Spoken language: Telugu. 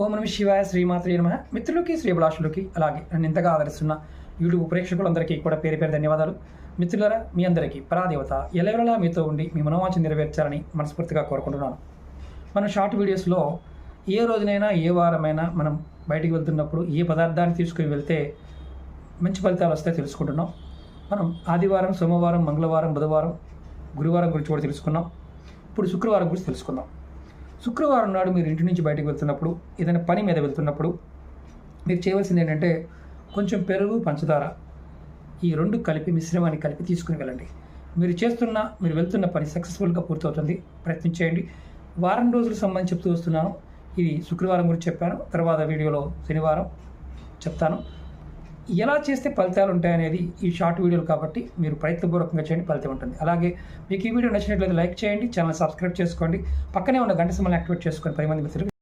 ఓం నమ శివాయ శ్రీమాత్రే నమః. మిత్రులకి శ్రీభిలాషులకి అలాగే నన్ను ఇంతగా ఆదరిస్తున్న యూట్యూబ్ ప్రేక్షకులందరికీ కూడా పేరు పేరు ధన్యవాదాలు. మిత్రులారా, మీ అందరికీ పరాదేవత ఎల్లవెల్లలా మీతో ఉండి మీ మనోవాంఛ నెరవేర్చాలని మనస్ఫూర్తిగా కోరుకుంటున్నాను. మన షార్ట్ వీడియోస్లో ఏ రోజునైనా ఏ వారమైనా మనం బయటికి వెళ్తున్నప్పుడు ఏ పదార్థాన్ని తీసుకుని వెళ్తే మంచి ఫలితాలు వస్తాయో తెలుసుకుంటున్నాం. మనం ఆదివారం, సోమవారం, మంగళవారం, బుధవారం, గురువారం గురించి కూడా తెలుసుకున్నాం. ఇప్పుడు శుక్రవారం గురించి తెలుసుకుందాం. శుక్రవారం నాడు మీరు ఇంటి నుంచి బయటకు వెళ్తున్నప్పుడు, ఏదైనా పని మీద వెళ్తున్నప్పుడు మీరు చేయవలసింది ఏంటంటే కొంచెం పెరుగు, పంచదార ఈ రెండు కలిపి మిశ్రమాన్ని కలిపి తీసుకుని వెళ్ళండి. మీరు వెళ్తున్న పని సక్సెస్ఫుల్గా పూర్తవుతుంది. ప్రయత్నం చేయండి. వారం రోజులకు సంబంధించి చెప్తూ వస్తున్నాను. ఇది శుక్రవారం గురించి చెప్పాను, తర్వాత వీడియోలో శనివారం చెప్తాను. ఎలా చేస్తే ఫలితాలు ఉంటాయనేది ఈ షార్ట్ వీడియోలు కాబట్టి మీరు ప్రయత్నపూర్వకంగా చేయండి, ఫలితం ఉంటుంది. అలాగే మీకు ఈ వీడియో నచ్చినట్లయితే లైక్ చేయండి, ఛానల్ సబ్స్క్రైబ్ చేసుకోండి, పక్కనే ఉన్న గంట సింబల్ని యాక్టివేట్ చేసుకొని 10 మంది మిత్రులు